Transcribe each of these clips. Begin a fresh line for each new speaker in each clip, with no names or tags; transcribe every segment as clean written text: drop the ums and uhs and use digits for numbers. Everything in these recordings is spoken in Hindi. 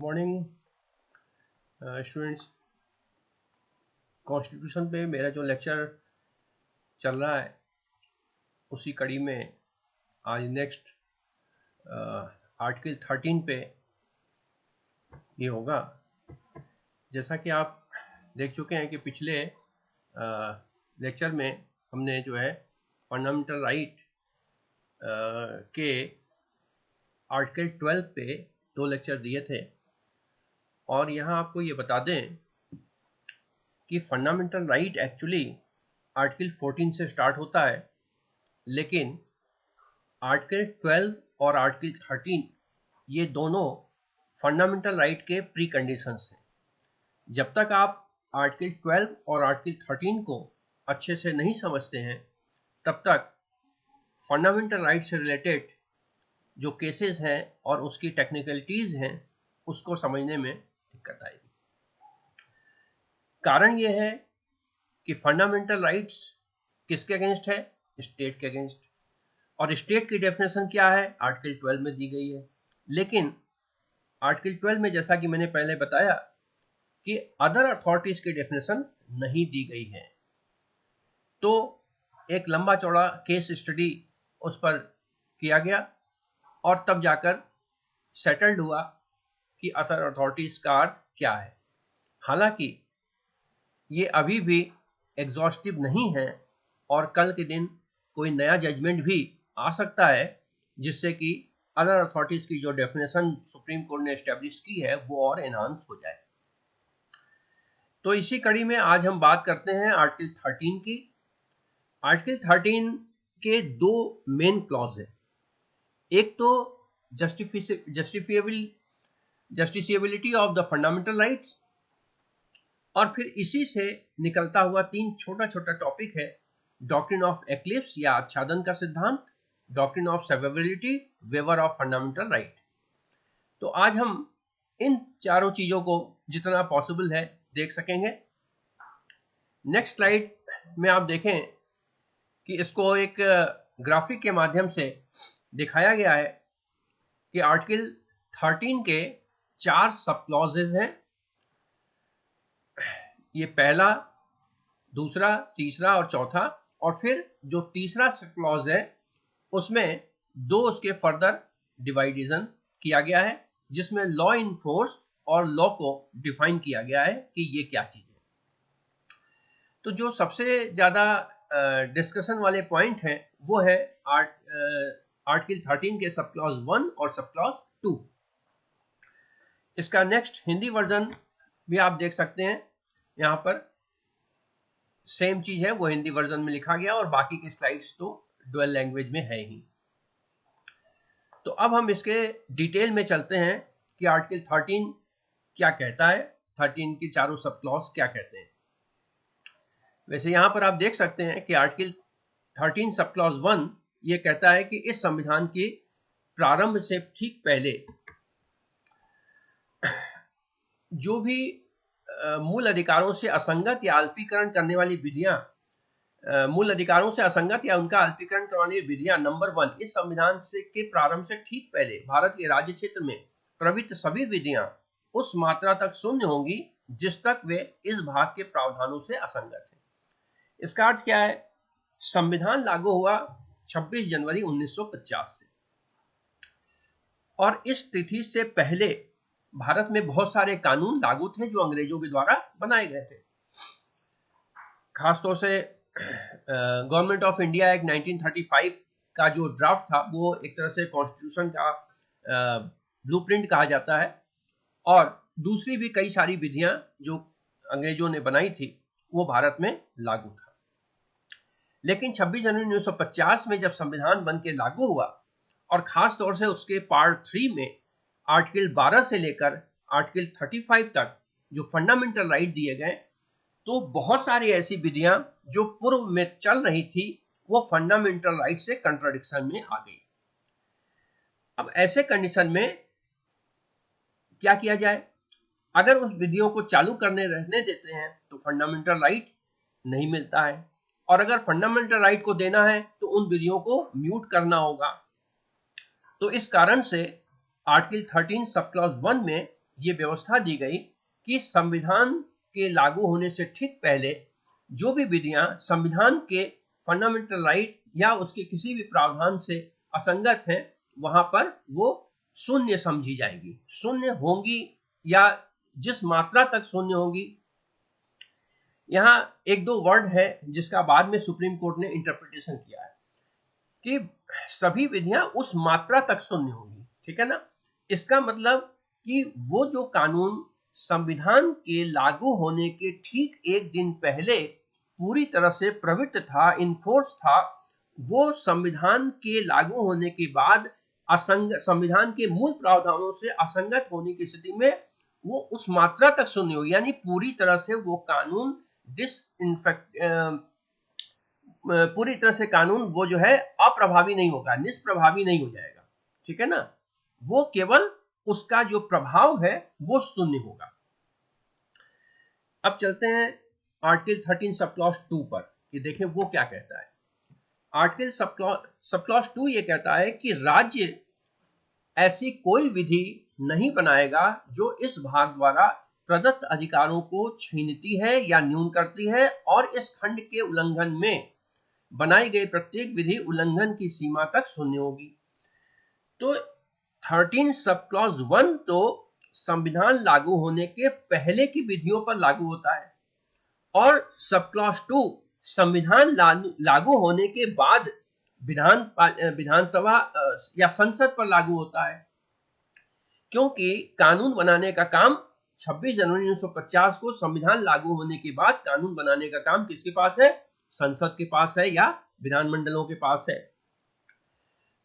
Morning students. कॉन्स्टिट्यूशन पे मेरा जो लेक्चर चल रहा है उसी कड़ी में आज नेक्स्ट आर्टिकल 13 पे ये होगा। जैसा कि आप देख चुके हैं कि पिछले लेक्चर में हमने जो है फंडामेंटल राइट के आर्टिकल 12 पे 2 लेक्चर दिए थे और यहाँ आपको ये बता दें कि फंडामेंटल राइट एक्चुअली आर्टिकल 14 से स्टार्ट होता है, लेकिन आर्टिकल 12 और आर्टिकल 13 ये दोनों फंडामेंटल राइट के प्री कंडीशंस हैं। जब तक आप आर्टिकल 12 और आर्टिकल 13 को अच्छे से नहीं समझते हैं तब तक फंडामेंटल राइट से रिलेटेड जो केसेस हैं और उसकी टेक्निकलिटीज हैं उसको समझने में दिक्कत आएगी। कारण यह है कि फंडामेंटल राइट्स किसके अगेंस्ट है? स्टेट के अगेंस्ट। और स्टेट की डेफिनेशन क्या है? आर्टिकल 12 में दी गई है। लेकिन आर्टिकल 12 में जैसा कि मैंने पहले बताया कि अदर अथॉरिटीज की डेफिनेशन नहीं दी गई है, तो एक लंबा चौड़ा केस स्टडी उस पर किया गया और तब जाकर सेटल्ड हुआ कि अदर अथॉरिटीज का अर्थ क्या है। हालांकि ये अभी भी एग्जॉस्टिव नहीं है और कल के दिन कोई नया जजमेंट भी आ सकता है जिससे कि अदर अथॉरिटीज की जो डेफिनेशन सुप्रीम कोर्ट ने एस्टेब्लिश की है वो और एनहांस हो जाए। तो इसी कड़ी में आज हम बात करते हैं आर्टिकल 13 की। आर्टिकल 13 के 2 मेन क्लॉज है। एक तो जस्टिफिएबिलिटी ऑफ द फंडामेंटल राइट्स, और फिर इसी से निकलता हुआ 3 छोटा छोटा टॉपिक है। डॉक्ट्रिन ऑफ एक्लिप्स या आच्छादन का सिद्धांत, doctrine of survivability, waiver of fundamental right. तो आज हम इन चारों चीजों को जितना पॉसिबल है देख सकेंगे। नेक्स्ट स्लाइड में आप देखें कि इसको एक ग्राफिक के माध्यम से दिखाया गया है कि आर्टिकल 13 के 4 सब क्लॉजेज हैं। ये पहला, दूसरा, तीसरा और चौथा, और फिर जो तीसरा सब क्लॉज है उसमें 2 उसके फर्दर डिवाइडेशन किया गया है जिसमें लॉ इन फोर्स और लॉ को डिफाइन किया गया है कि ये क्या चीज है। तो जो सबसे ज्यादा डिस्कशन वाले पॉइंट हैं वो है आर्टिकल 13 के सब क्लॉज 1 और सब क्लॉज 2। इसका नेक्स्ट हिंदी वर्जन भी आप देख सकते हैं। यहाँ पर सेम चीज है, वो हिंदी वर्जन में लिखा गया और बाकी की स्लाइड्स तो डुअल लैंग्वेज में है ही। तो अब हम इसके डिटेल में चलते हैं कि आर्टिकल 13 क्या कहता है, 13 की चारों सब क्लॉज क्या कहते हैं। वैसे यहां पर आप देख सकते हैं कि आर्टिकल 13 सब क्लॉज 1 ये कहता है कि इस संविधान के प्रारंभ से ठीक पहले जो भी मूल अधिकारों से असंगत या अल्पीकरण करने वाली विधियां, मूल अधिकारों से असंगत या उनका अल्पीकरण करने वाली विधियां नंबर 1 इस संविधान से के प्रारंभ से ठीक पहले भारत के राज्य क्षेत्र में प्रवृत्त सभी विधियां उस मात्रा तक शून्य होंगी जिस तक वे इस भाग के प्रावधानों से असंगत है। इसका अर्थ क्या है? संविधान लागू हुआ 26 जनवरी 1950 से, और इस तिथि से पहले भारत में बहुत सारे कानून लागू थे जो अंग्रेजों के द्वारा बनाए गए थे। खासतौर से गवर्नमेंट ऑफ इंडिया एक्ट 1935 का जो ड्राफ्ट था वो एक तरह से कॉन्स्टिट्यूशन का ब्लूप्रिंट कहा जाता है, और दूसरी भी कई सारी विधियां जो अंग्रेजों ने बनाई थी वो भारत में लागू था। लेकिन 26 जनवरी 1950 में जब संविधान बन के लागू हुआ और खास तौर से उसके पार्ट 3 में आर्टिकल 12 से लेकर आर्टिकल 35 तक जो फंडामेंटल राइट दिए गए, तो बहुत सारी ऐसी विधियां जो पूर्व में चल रही थी वो फंडामेंटल राइट से कंट्राडिक्शन में आ गई। अब ऐसे कंडीशन में क्या किया जाए? अगर उस विधियों को चालू करने रहने देते हैं तो फंडामेंटल राइट नहीं मिलता है, और अगर फंडामेंटल राइट को देना है तो उन विधियों को म्यूट करना होगा। तो इस कारण से आर्टिकल 13 सब क्लॉज 1 में ये व्यवस्था दी गई कि संविधान के लागू होने से ठीक पहले जो भी विधियां संविधान के फंडामेंटल राइट या उसके किसी भी प्रावधान से असंगत हैं, वहां पर वो शून्य समझी जाएगी, शून्य होंगी या जिस मात्रा तक शून्य होगी। यहां एक दो वर्ड है जिसका बाद में सुप्रीम कोर्ट ने इंटरप्रिटेशन किया है कि सभी विधियां उस मात्रा तक शून्य होंगी, ठीक है ना। इसका मतलब कि वो जो कानून संविधान के लागू होने के ठीक एक दिन पहले पूरी तरह से प्रवृत्त था, इनफोर्स था, वो संविधान के लागू होने के बाद संविधान के मूल प्रावधानों से असंगत होने की स्थिति में वो उस मात्रा तक शून्य होगी, यानी पूरी तरह से वो कानून पूरी तरह से कानून वो जो है अप्रभावी नहीं होगा, निष्प्रभावी नहीं हो जाएगा, ठीक है ना। वो केवल उसका जो प्रभाव है वो शून्य होगा। अब चलते हैं आर्टिकल 13 सब क्लॉज 2 पर कि देखें वो क्या कहता है। आर्टिकल सब क्लॉज 2 ये कहता है कि राज्य ऐसी कोई विधि नहीं बनाएगा जो इस भाग द्वारा प्रदत्त अधिकारों को छीनती है या न्यून करती है, और इस खंड के उल्लंघन में बनाई गई प्रत्येक विधि उल्लंघन की सीमा तक शून्य होगी। तो 13 सब क्लॉज 1 तो संविधान लागू होने के पहले की विधियों पर लागू होता है, और सब क्लॉज 2 संविधान लागू होने के बाद विधानसभा या संसद पर लागू होता है, क्योंकि कानून बनाने का काम 26 जनवरी 1950 को संविधान लागू होने के बाद कानून बनाने का काम किसके पास है? संसद के पास है या विधानमंडलों के पास है।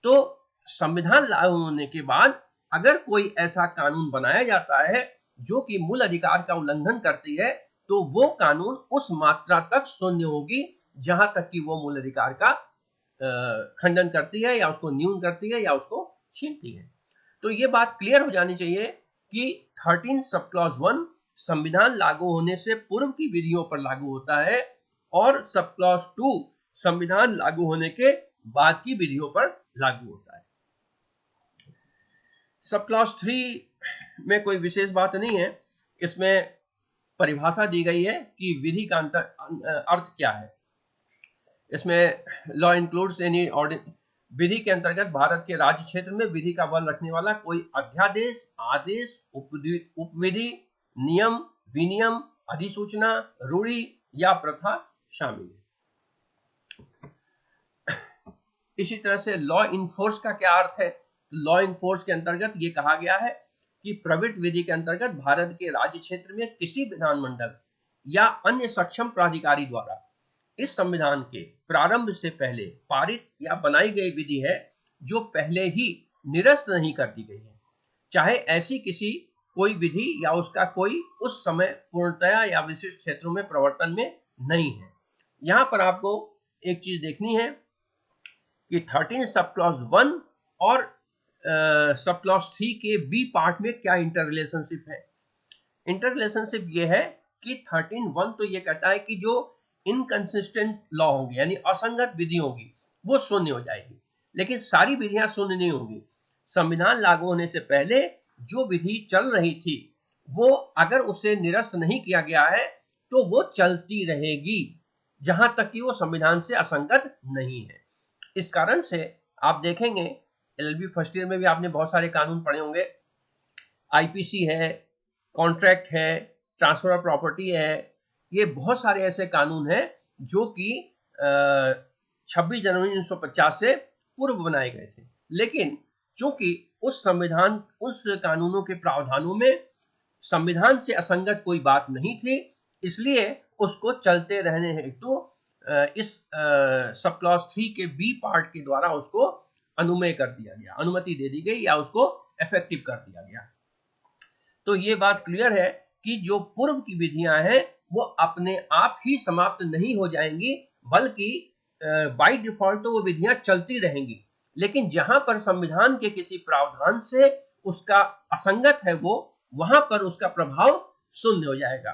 तो संविधान लागू होने के बाद अगर कोई ऐसा कानून बनाया जाता है जो कि मूल अधिकार का उल्लंघन करती है, तो वो कानून उस मात्रा तक शून्य होगी जहां तक कि वो मूल अधिकार का खंडन करती है या उसको न्यून करती है या उसको छीनती है। तो ये बात क्लियर हो जानी चाहिए कि 13 सब क्लॉज 1 संविधान लागू होने से पूर्व की विधियों पर लागू होता है, और सब क्लॉज 2 संविधान लागू होने के बाद की विधियों पर लागू होता है। सब क्लॉज 3 में कोई विशेष बात नहीं है, इसमें परिभाषा दी गई है कि विधि का अर्थ क्या है। इसमें लॉ इंक्लूड्स एनी विधि के अंतर्गत भारत के राज्य क्षेत्र में विधि का बल रखने वाला कोई अध्यादेश, आदेश, उपविधि, नियम, विनियम, अधिसूचना, रूढ़ि या प्रथा शामिल है। इसी तरह से लॉ इनफोर्स का क्या अर्थ है? लॉ इनफोर्स के अंतर्गत ये कहा गया है कि प्रवृत्त विधि के अंतर्गत भारत के राज्य क्षेत्र में किसी विधानमंडल या अन्य सक्षम प्राधिकारी द्वारा इस संविधान के प्रारंभ से पहले पारित या बनाई गई विधि है जो पहले ही निरस्त नहीं कर दी गई है, चाहे ऐसी किसी कोई विधि या उसका कोई उस समय पूर्णतया या विशिष्ट क्षेत्रों में प्रवर्तन में नहीं है। यहां पर आपको एक चीज देखनी है कि 13 सब क्लॉज 1 और सब क्लॉज 3 के बी पार्ट में क्या इंटर रिलेशनशिप है। इंटर रिलेशनशिप ये है कि 13(1) तो ये कहता है कि जो इनकंसिस्टेंट लॉ होगी यानी असंगत विधि होगी वो शून्य हो जाएगी, लेकिन सारी विधियां शून्य नहीं होंगी। संविधान लागू होने से पहले जो विधि चल रही थी वो अगर उसे निरस्त नहीं किया गया है तो वो चलती रहेगी जहां तक कि वो संविधान से असंगत नहीं है। इस कारण से आप देखेंगे एलएलबी फर्स्ट ईयर में भी आपने बहुत सारे कानून पढ़े होंगे, आईपीसी है, कॉन्ट्रैक्ट है, ट्रांसफर ऑफ प्रॉपर्टी है, ये बहुत सारे ऐसे कानून हैं जो कि 26 जनवरी 1950 से पूर्व बनाए गए थे, लेकिन चूंकि उस कानूनों के प्रावधानों में संविधान से असंगत कोई बात नहीं थी, इसलिए उसको चलते रहने हेतु इस सब क्लॉज 3 के बी पार्ट के द्वारा उसको अनुमति दे दी गई या उसको इफेक्टिव कर दिया गया। तो ये बात क्लियर है कि जो पूर्व की विधियां हैं वो अपने आप ही समाप्त नहीं हो जाएंगी, बल्कि बाय डिफॉल्ट तो वो विधियां चलती रहेंगी, लेकिन जहां पर संविधान के किसी प्रावधान से उसका असंगत है वो वहां पर उसका प्रभाव शून्य हो जाएगा।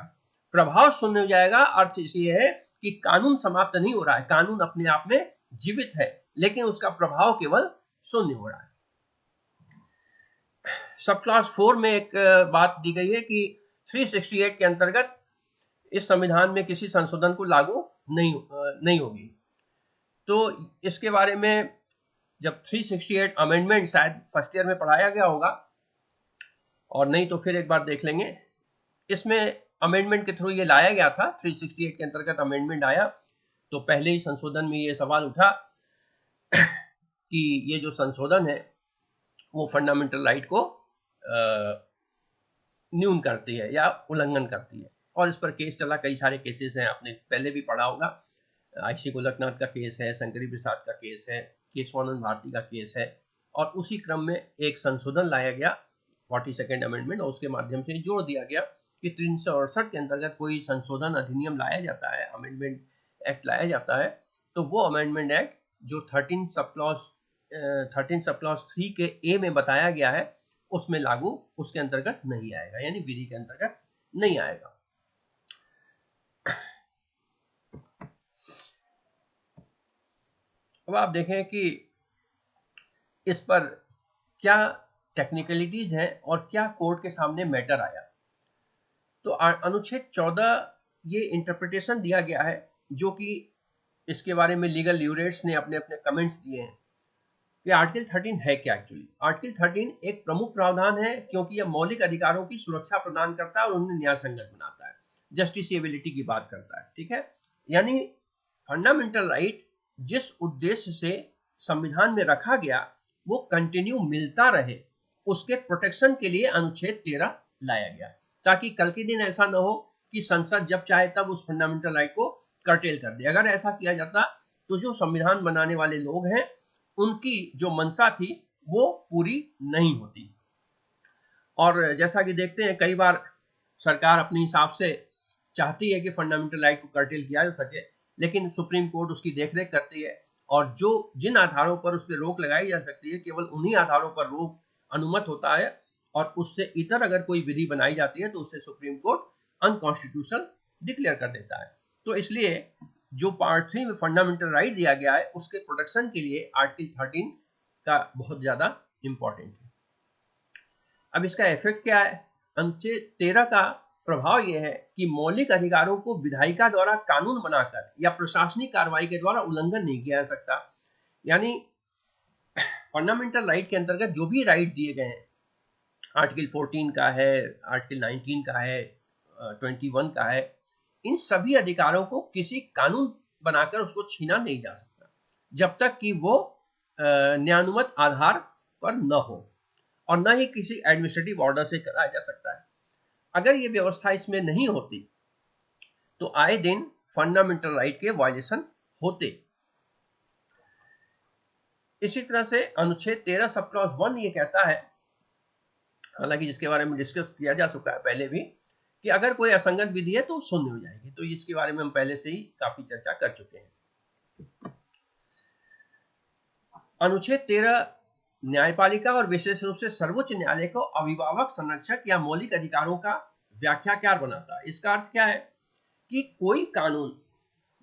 प्रभाव शून्य हो जाएगा अर्थ इसलिए है कि कानून समाप्त नहीं हो रहा है, कानून अपने आप में जीवित है, लेकिन उसका प्रभाव केवल शून्य हो रहा है। सब क्लॉज 4 में एक बात दी गई है कि 368 के अंतर्गत इस संविधान में किसी संशोधन को लागू नहीं होगी। तो इसके बारे में जब 368 अमेंडमेंट शायद फर्स्ट ईयर में पढ़ाया गया होगा, और नहीं तो फिर एक बार देख लेंगे। इसमें अमेंडमेंट के थ्रू ये लाया गया था, 368 के अंतर्गत अमेंडमेंट आया, तो पहले ही संशोधन में ये सवाल उठा कि ये जो संशोधन है वो फंडामेंटल राइट को न्यून करती है या उल्लंघन करती है, और इस पर केस चला। कई सारे केसेस हैं, आपने पहले भी पढ़ा होगा। आईसी गोलकनाथ का केस है, शंकरी प्रसाद का केस है, केशवानंद भारती का केस है, और उसी क्रम में एक संशोधन लाया गया 42nd अमेंडमेंट, और उसके माध्यम से जोड़ दिया गया कि 368 के अंतर्गत कोई संशोधन अधिनियम लाया जाता है, अमेंडमेंट एक्ट लाया जाता है, तो वो अमेंडमेंट एक्ट जो 13 सब क्लॉज 3 के ए में बताया गया है उसमें लागू उसके अंतर्गत नहीं आएगा, यानी विधि के अंतर्गत नहीं आएगा। अब आप देखें कि इस पर क्या टेक्निकलिटीज हैं और क्या कोर्ट के सामने मैटर आया। तो अनुच्छेद 14 ये इंटरप्रिटेशन दिया गया है, जो कि इसके बारे में लीगल ल्यूरेट्स ने अपने अपने कमेंट्स दिए हैं कि आर्टिकल 13 है क्या। एक्चुअली आर्टिकल 13 एक प्रमुख प्रावधान है, क्योंकि यह मौलिक अधिकारों की सुरक्षा प्रदान करता है और उन्हें न्याय संगत बनाता है, जस्टिसिएबिलिटी की बात करता है, ठीक है। यानी फंडामेंटल राइट जिस उद्देश्य से संविधान में रखा गया वो कंटिन्यू मिलता रहे, उसके प्रोटेक्शन के लिए अनुच्छेद 13 लाया गया, ताकि कल के दिन ऐसा न हो कि संसद जब चाहे तब उस फंडामेंटल राइट को कर्टेल कर दे। अगर ऐसा किया जाता तो जो संविधान बनाने वाले लोग हैं उनकी जो मंशा थी वो पूरी नहीं होती। और जैसा कि देखते हैं कई बार सरकार अपने हिसाब से चाहती है कि फंडामेंटल राइट को कर्टेल किया जा सके, लेकिन सुप्रीम कोर्ट उसकी देखरेख करती है, और जो जिन आधारों पर उस पर रोक लगाई जा सकती है केवल उन्हीं आधारों पर रोक अनुमत होता है, और उससे इतर अगर कोई विधि बनाई जाती है तो उससे सुप्रीम कोर्ट अनकॉन्स्टिट्यूशनल डिक्लेयर कर देता है। तो इसलिए जो पार्ट 3 में फंडामेंटल राइट दिया गया है उसके प्रोटेक्शन के लिए आर्टिकल 13 का बहुत ज्यादा इंपॉर्टेंट है। अब इसका इफेक्ट क्या है? अनुच्छेद 13 का प्रभाव यह है कि मौलिक अधिकारों को विधायिका द्वारा कानून बनाकर या प्रशासनिक कार्रवाई के द्वारा उल्लंघन नहीं किया जा सकता। यानी फंडामेंटल राइट के अंतर्गत जो भी राइट दिए गए हैं, आर्टिकल 14 का है, आर्टिकल 19 का है, 21 का है, इन सभी अधिकारों को किसी कानून बनाकर उसको छीना नहीं जा सकता जब तक कि वो न्यायानुमत आधार पर न हो, और न ही किसी एडमिनिस्ट्रेटिव ऑर्डर से कराया जा सकता है। अगर ये व्यवस्था इसमें नहीं होती तो आए दिन फंडामेंटल राइट के वायलेशन होते। इसी तरह से अनुच्छेद 13 सब क्लॉज 1 ये कहता है, हालांकि जिसके बारे में डिस्कस किया जा चुका है पहले भी, कि अगर कोई असंगत विधि है तो शून्य हो जाएगी। तो इसके बारे में हम पहले से ही काफी चर्चा कर चुके हैं। अनुच्छेद 13 न्यायपालिका और विशेष रूप से सर्वोच्च न्यायालय को अभिभावक, संरक्षक या मौलिक अधिकारों का व्याख्याकार बनाता है। इसका अर्थ क्या है कि कोई कानून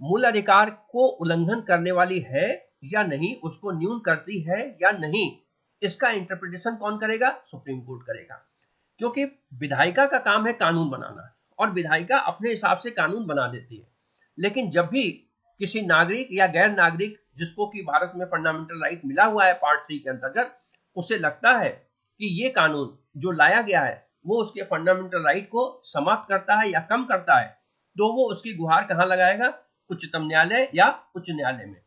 मूल अधिकार को उल्लंघन करने वाली है या नहीं, उसको न्यून करती है या नहीं, इसका इंटरप्रिटेशन कौन करेगा? सुप्रीम कोर्ट करेगा। क्योंकि विधायिका का काम है कानून बनाना, और विधायिका अपने हिसाब से कानून बना देती है, लेकिन जब भी किसी नागरिक या गैर नागरिक जिसको कि भारत में फंडामेंटल राइट मिला हुआ है पार्ट 3 के अंतर्गत, उसे लगता है कि ये कानून जो लाया गया है वो उसके फंडामेंटल राइट को समाप्त करता है या कम करता है, तो वो उसकी गुहार कहां लगाएगा? उच्चतम न्यायालय या उच्च न्यायालय में।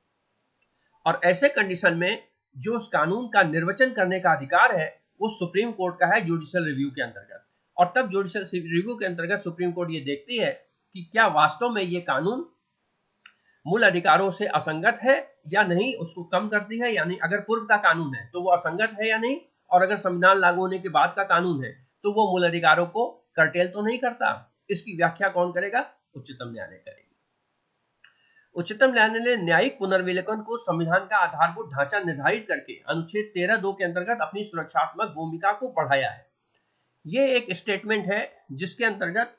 और ऐसे कंडीशन में जो उस कानून का निर्वचन करने का अधिकार है वो सुप्रीम कोर्ट का है जुडिशियल रिव्यू के अंतर्गत। और तब जुडिशियल रिव्यू के अंतर्गत सुप्रीम कोर्ट ये देखती है कि क्या वास्तव में ये कानून मूल अधिकारों से असंगत है या नहीं, उसको कम करती है। यानी अगर पूर्व का कानून है तो वो असंगत है या नहीं, और अगर संविधान लागू होने के बाद का कानून है तो वो मूल अधिकारों को कर्टेल तो नहीं करता। इसकी व्याख्या कौन करेगा? उच्चतम न्यायालय करेगी। उच्चतम न्यायालय ने न्यायिक पुनर्विलोकन को संविधान का आधारभूत ढांचा निर्धारित करके अनुच्छेद 13(2) के अंतर्गत अपनी सुरक्षात्मक भूमिका को बढ़ाया है। ये एक स्टेटमेंट है जिसके अंतर्गत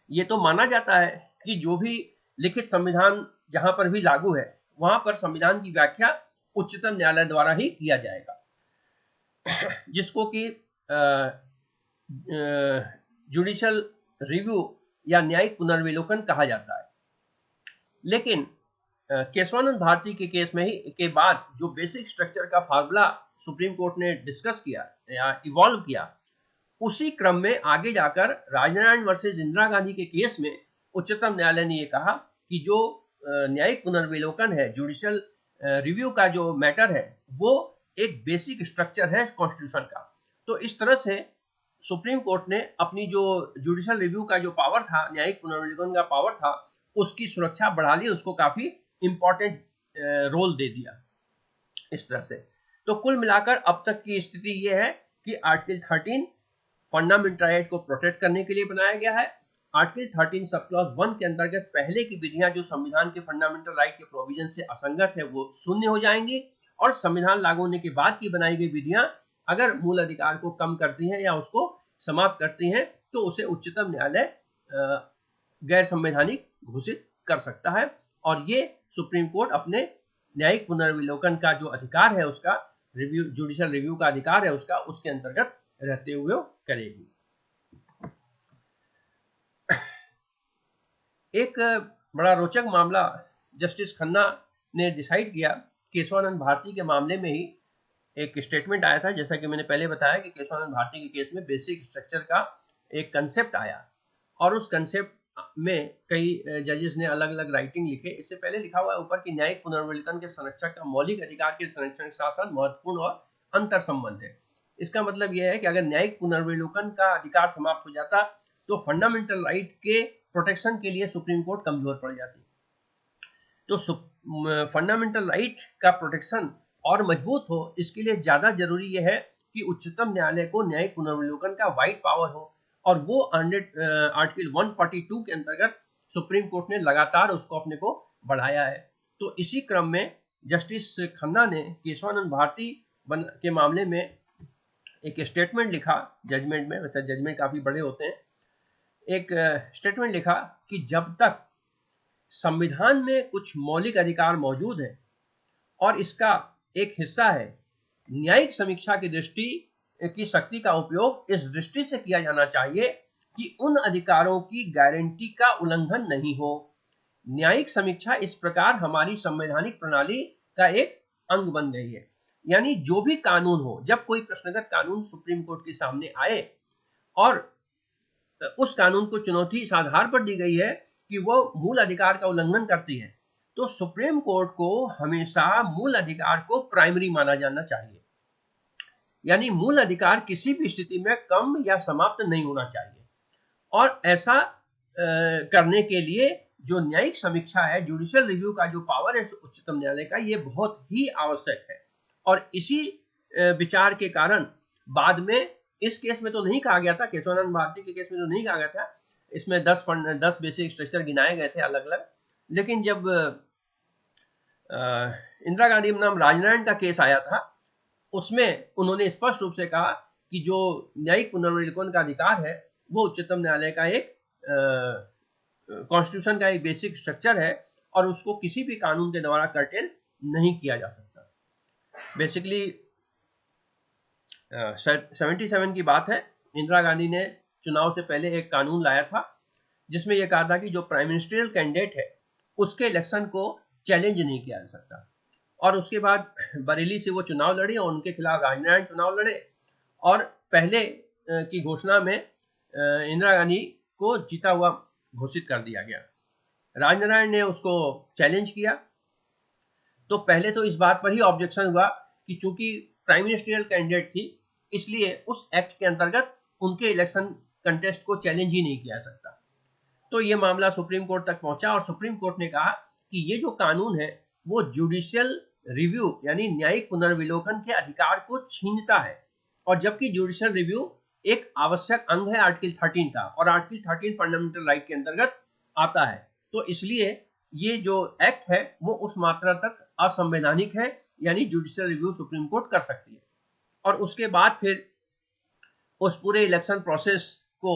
ये तो माना जाता है कि जो भी लिखित संविधान जहां पर भी लागू है वहां पर संविधान की व्याख्या उच्चतम न्यायालय द्वारा ही किया जाएगा, जिसको कि जुडिशियल रिव्यू या न्यायिक पुनर्विलोकन कहा जाता है। लेकिन केशवानंद भारती के केस में ही के बाद जो बेसिक स्ट्रक्चर का फार्मूला सुप्रीम कोर्ट ने डिस्कस किया या इवॉल्व किया, उसी क्रम में आगे जाकर राजनारायण वर्सेस इंदिरा गांधी के केस में उच्चतम न्यायालय ने यह कहा कि जो न्यायिक पुनर्विलोकन है, जुडिशियल रिव्यू का जो मैटर है, वो एक बेसिक स्ट्रक्चर है कॉन्स्टिट्यूशन का। तो इस तरह से सुप्रीम कोर्ट ने अपनी जो जुडिशियल रिव्यू का जो पावर था, न्यायिक पुनर्विलोकन का पावर था, उसकी सुरक्षा बढ़ा ली, उसको काफी इंपॉर्टेंट रोल दे दिया इस तरह से। तो कुल मिलाकर अब तक की स्थिति यह है कि आर्टिकल 13 फंडामेंटल राइट को प्रोटेक्ट करने के लिए बनाया गया है। आर्टिकल 13 सब क्लॉज 1 के अंतर्गत पहले की विधियां जो संविधान के फंडामेंटल राइट के प्रोविजन से असंगत है वो शून्य हो जाएंगी, और संविधान लागू होने के बाद की बनाई गई विधियां अगर मूल अधिकार को कम करती हैं या उसको समाप्त करती हैं तो उसे उच्चतम न्यायालय गैर संवैधानिक घोषित कर सकता है। और ये सुप्रीम कोर्ट अपने न्यायिक पुनर्विलोकन का जो अधिकार है, उसका रिव्यू, जुडिशियल रिव्यू का अधिकार है उसका, उसके अंतर्गत रहते हुए करेगी। एक बड़ा रोचक मामला जस्टिस खन्ना ने डिसाइड किया। केशवानंद भारती के मामले में ही एक स्टेटमेंट आया था, जैसा कि मैंने पहले बताया कि केशवानंद भारती के केस में बेसिक स्ट्रक्चर का एक कंसेप्ट आया, और उस कंसेप्ट में कई जजेस ने अलग अलग राइटिंग लिखे। इससे पहले लिखा हुआ है ऊपर कि न्यायिक पुनर्विलोकन के संरक्षक का मौलिक अधिकार के संरक्षण के साथ साथ महत्वपूर्ण और अंतर संबंध है। इसका मतलब यह है कि अगर न्यायिक पुनर्विलोकन का अधिकार समाप्त हो जाता तो फंडामेंटल राइट के प्रोटेक्शन के लिए सुप्रीम कोर्ट कमजोर पड़ जाती। तो फंडामेंटल राइट का प्रोटेक्शन और मजबूत हो, इसके लिए ज्यादा जरूरी यह है कि उच्चतम न्यायालय को न्यायिक पुनर्विलोकन का वाइड पावर हो, और वो आर्टिकल 142 के अंतर्गत सुप्रीम कोर्ट ने लगातार उसको अपने को बढ़ाया है। तो इसी क्रम में जस्टिस खन्ना ने केशवानंद भारती के मामले में एक स्टेटमेंट लिखा जजमेंट में, वैसे जजमेंट काफी बड़े होते हैं, एक स्टेटमेंट लिखा कि जब तक संविधान में कुछ मौलिक अधिकार मौजूद है और इसका एक हिस्सा है, न्यायिक समीक्षा की दृष्टि की शक्ति का उपयोग इस दृष्टि से किया जाना चाहिए कि उन अधिकारों की गारंटी का उल्लंघन नहीं हो। न्यायिक समीक्षा इस प्रकार हमारी संवैधानिक प्रणाली का एक अंग बन गई है। यानी जो भी कानून हो, जब कोई प्रश्नगत कानून सुप्रीम कोर्ट के सामने आए और उस कानून को चुनौती इस आधार पर दी गई है कि वो मूल अधिकार का उल्लंघन करती है, तो सुप्रीम कोर्ट को हमेशा मूल अधिकार को प्राइमरी माना जाना चाहिए। यानी मूल अधिकार किसी भी स्थिति में कम या समाप्त नहीं होना चाहिए, और ऐसा करने के लिए जो न्यायिक समीक्षा है, जुडिशियल रिव्यू का जो पावर है उच्चतम न्यायालय का, ये बहुत ही आवश्यक है। और इसी विचार के कारण बाद में इस केस में तो नहीं कहा गया था, केशवानंद भारती के केस में तो नहीं कहा गया था, इसमें 10 बेसिक स्ट्रक्चर गिनाए गए थे अलग अलग। लेकिन जब इंदिरा गांधी बनाम राजनारायण का केस आया था, उसमें उन्होंने स्पष्ट रूप से कहा कि जो न्यायिक पुनर्विलोकन का अधिकार है वो उच्चतम न्यायालय का एक कॉन्स्टिट्यूशन का एक बेसिक स्ट्रक्चर है, और उसको किसी भी कानून के द्वारा कर्टेल नहीं किया जा सकता। बेसिकली 77 की बात है, इंदिरा गांधी ने चुनाव से पहले एक कानून लाया था जिसमें यह कहा था कि जो प्राइम मिनिस्ट्रियल कैंडिडेट है उसके इलेक्शन को चैलेंज नहीं किया जा सकता। और उसके बाद बरेली से वो चुनाव लड़े और उनके खिलाफ राजनारायण चुनाव लड़े, और पहले की घोषणा में इंदिरा गांधी को जीता हुआ घोषित कर दिया गया। राजनारायण ने उसको चैलेंज किया, तो पहले तो इस बात पर ही ऑब्जेक्शन हुआ कि चूंकि प्राइम मिनिस्ट्रियल कैंडिडेट थी, इसलिए उस एक्ट के अंतर्गत उनके इलेक्शन कंटेस्ट को चैलेंज ही नहीं किया जा सकता। तो ये मामला सुप्रीम कोर्ट तक पहुंचा, और सुप्रीम कोर्ट ने कहा कि ये जो कानून है वो जुडिशियल रिव्यू यानी न्यायिक पुनर्विलोकन के अधिकार को छीनता है, और जबकि जुडिशियल रिव्यू एक आवश्यक अंग है आर्टिकल 13 का, और आर्टिकल 13 फंडामेंटल राइट के अंतर्गत आता है। तो इसलिए ये जो एक्ट है वो उस मात्रा तक असंवैधानिक है, यानी जुडिशियल रिव्यू सुप्रीम कोर्ट कर सकती है। और उसके बाद फिर उस पूरे इलेक्शन प्रोसेस को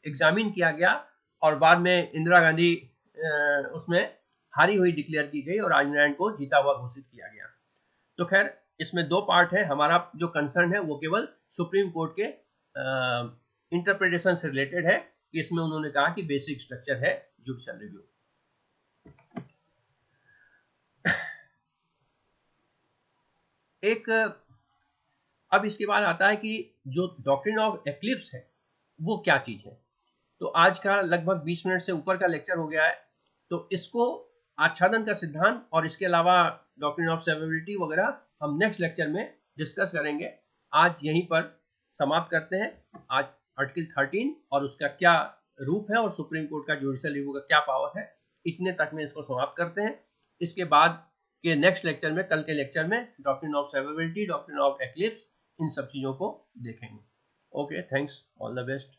एग्जामिन किया गया, और बाद में इंदिरा गांधी उसमें हारी हुई डिक्लेयर की गई और राजनारायण को जीता हुआ घोषित किया गया। तो खैर इसमें दो पार्ट है, हमारा जो कंसर्न है वो केवल सुप्रीम कोर्ट के इंटरप्रिटेशन से रिलेटेड है कि इसमें उन्होंने कहा कि बेसिक स्ट्रक्चर है जुडिशियल रिव्यू। एक अब इसके बाद आता है कि जो डॉक्ट्रिन ऑफ एक्लिप्स है वो क्या चीज है। तो आज का लगभग 20 मिनट से ऊपर का लेक्चर हो गया है, तो इसको आच्छादन का सिद्धांत और इसके अलावा डॉक्ट्रिन ऑफ सेवर्बिलिटी वगैरह हम नेक्स्ट लेक्चर में डिस्कस करेंगे। आज यहीं पर समाप्त करते हैं। आज आर्टिकल 13 और उसका क्या रूप है और सुप्रीम कोर्ट का जुडिशियल रिव्यू का क्या पावर है, इतने तक में इसको समाप्त करते हैं। इसके बाद के नेक्स्ट लेक्चर में, कल के लेक्चर में, doctrine of severability, doctrine of eclipse, इन सब चीज़ों को देखेंगे। Okay, thanks, all the best.